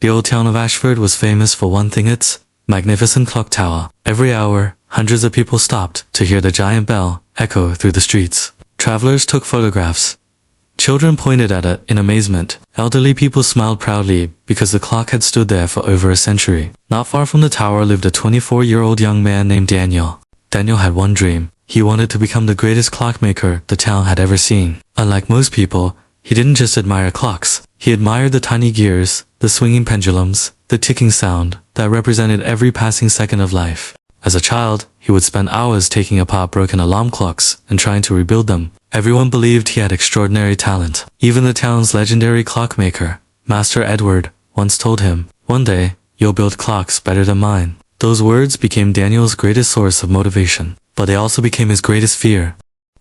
The old town of Ashford was famous for one thing, its magnificent clock tower. Every hour, hundreds of people stopped to hear the giant bell echo through the streets. Travelers took photographs. Children pointed at it in amazement. Elderly people smiled proudly because the clock had stood there for over a century. Not far from the tower lived a 24-year-old young man named Daniel. Daniel had one dream. He wanted to become the greatest clockmaker the town had ever seen. Unlike most people, he didn't just admire clocks. He admired the tiny gears, the swinging pendulums, the ticking sound that represented every passing second of life. As a child, he would spend hours taking apart broken alarm clocks and trying to rebuild them. Everyone believed he had extraordinary talent. Even the town's legendary clockmaker, Master Edward, once told him, "One day, you'll build clocks better than mine." Those words became Daniel's greatest source of motivation, but they also became his greatest fear.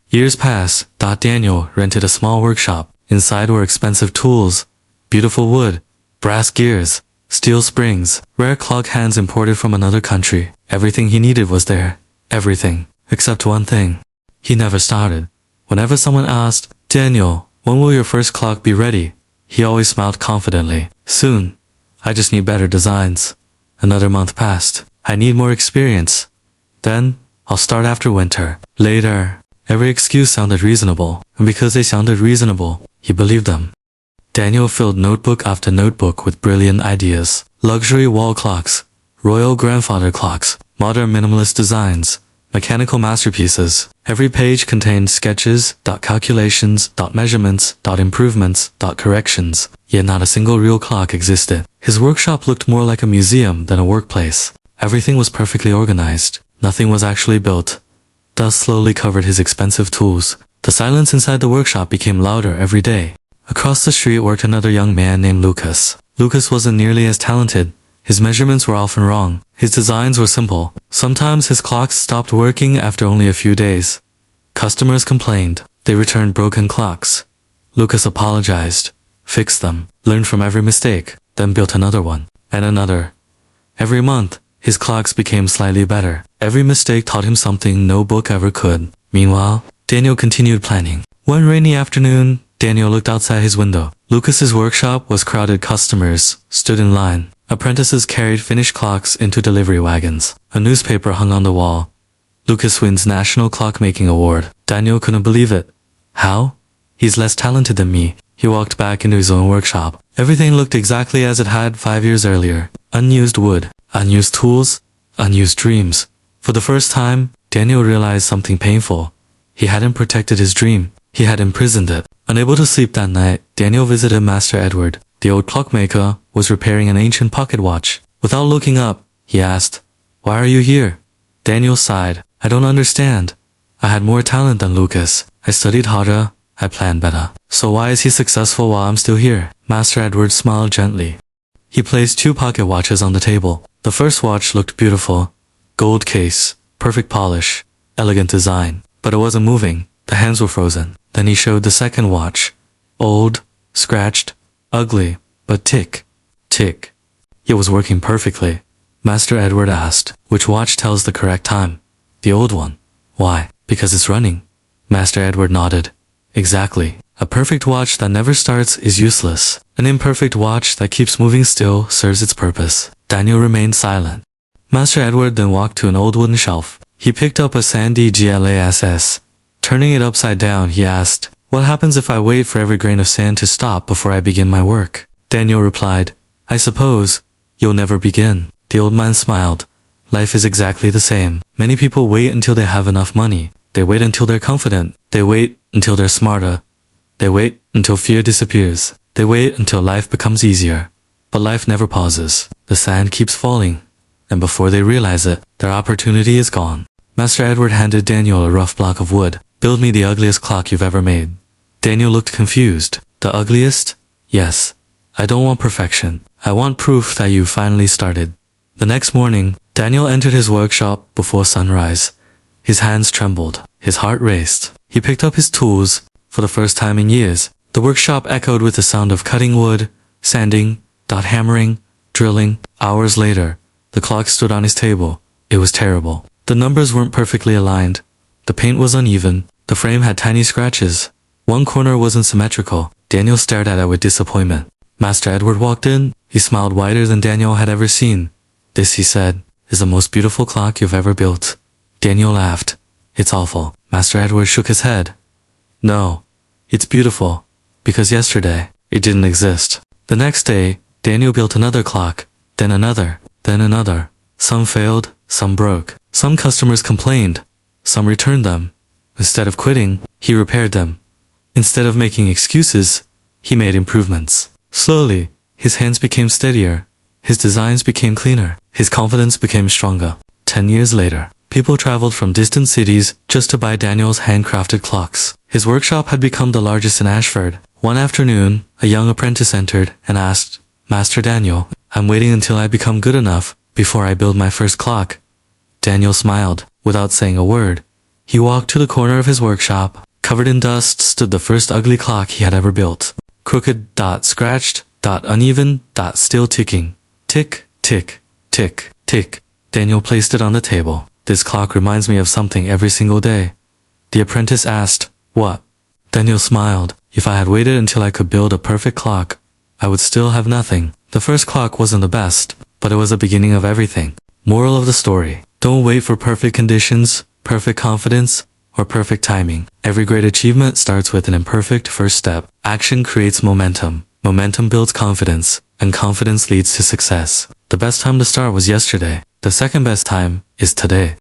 Years passed. Daniel rented a small workshop. Inside were expensive tools, beautiful wood, brass gears, steel springs, rare clock hands imported from another country. Everything he needed was there. Everything. Except one thing. He never started. Whenever someone asked, "Daniel, when will your first clock be ready?" he always smiled confidently. "Soon. I just need better designs." Another month passed. "I need more experience." "Then, I'll start after winter." Later. Every excuse sounded reasonable, and because they sounded reasonable, he believed them. Daniel filled notebook after notebook with brilliant ideas. Luxury wall clocks, royal grandfather clocks, modern minimalist designs, mechanical masterpieces. Every page contained sketches, calculations, measurements, improvements, corrections. Yet not a single real clock existed. His workshop looked more like a museum than a workplace. Everything was perfectly organized. Nothing was actually built. Dust slowly covered his expensive tools. The silence inside the workshop became louder every day. Across the street worked another young man named Lucas. Lucas wasn't nearly as talented. His measurements were often wrong. His designs were simple. Sometimes his clocks stopped working after only a few days. Customers complained. They returned broken clocks. Lucas apologized, fixed them, learned from every mistake, then built another one, and another. Every month, his clocks became slightly better. Every mistake taught him something no book ever could. Meanwhile, Daniel continued planning. One rainy afternoon, Daniel looked outside his window. Lucas's workshop was crowded. Customers stood in line. Apprentices carried finished clocks into delivery wagons. A newspaper hung on the wall. "Lucas wins National Clockmaking Award." Daniel couldn't believe it. "How? He's less talented than me." He walked back into his own workshop. Everything looked exactly as it had 5 years earlier. Unused wood, unused tools, unused dreams. For the first time, Daniel realized something painful. He hadn't protected his dream. He had imprisoned it. Unable to sleep that night, Daniel visited Master Edward. The old clockmaker was repairing an ancient pocket watch. Without looking up, he asked, "Why are you here?" Daniel sighed. "I don't understand. I had more talent than Lucas. I studied harder. I planned better. So why is he successful while I'm still here?" Master Edward smiled gently. He placed 2 pocket watches on the table. The first watch looked beautiful. Gold case, perfect polish, elegant design. But it wasn't moving. The hands were frozen. Then he showed the second watch. Old, scratched, ugly, but tick, tick. It was working perfectly. Master Edward asked, "Which watch tells the correct time?" "The old one." "Why?" "Because it's running." Master Edward nodded. "Exactly. A perfect watch that never starts is useless. An imperfect watch that keeps moving still serves its purpose." Daniel remained silent. Master Edward then walked to an old wooden shelf. He picked up a sandy glass. Turning it upside down, he asked, "What happens if I wait for every grain of sand to stop before I begin my work?" Daniel replied, "I suppose you'll never begin." The old man smiled. "Life is exactly the same. Many people wait until they have enough money. They wait until they're confident. They wait until they're smarter. They wait until fear disappears. They wait until life becomes easier. But life never pauses. The sand keeps falling. And before they realize it, their opportunity is gone." Master Edward handed Daniel a rough block of wood. "Build me the ugliest clock you've ever made." Daniel looked confused. "The ugliest?" "Yes. I don't want perfection. I want proof that you finally started." The next morning, Daniel entered his workshop before sunrise. His hands trembled. His heart raced. He picked up his tools. For the first time in years, the workshop echoed with the sound of cutting wood, sanding, hammering, drilling. Hours later, the clock stood on his table. It was terrible. The numbers weren't perfectly aligned. The paint was uneven. The frame had tiny scratches. One corner wasn't symmetrical. Daniel stared at it with disappointment. Master Edward walked in. He smiled wider than Daniel had ever seen. "This," he said, "is the most beautiful clock you've ever built." Daniel laughed. "It's awful." Master Edward shook his head. "No, it's beautiful, because yesterday, it didn't exist." The next day, Daniel built another clock, then another, then another. Some failed, some broke. Some customers complained, some returned them. Instead of quitting, he repaired them. Instead of making excuses, he made improvements. Slowly, his hands became steadier, his designs became cleaner, his confidence became stronger. 10 years later, people traveled from distant cities just to buy Daniel's handcrafted clocks. His workshop had become the largest in Ashford. One afternoon, a young apprentice entered and asked, "Master Daniel, I'm waiting until I become good enough before I build my first clock." Daniel smiled. Without saying a word, he walked to the corner of his workshop. Covered in dust stood the first ugly clock he had ever built. Crooked, scratched, uneven, still ticking. Tick, tick, tick, tick. Daniel placed it on the table. "This clock reminds me of something every single day." The apprentice asked, "What?" Daniel smiled. "If I had waited until I could build a perfect clock, I would still have nothing. The first clock wasn't the best, but it was the beginning of everything." Moral of the story: don't wait for perfect conditions, perfect confidence, or perfect timing. Every great achievement starts with an imperfect first step. Action creates momentum. Momentum builds confidence, and confidence leads to success. The best time to start was yesterday. The second best time is today.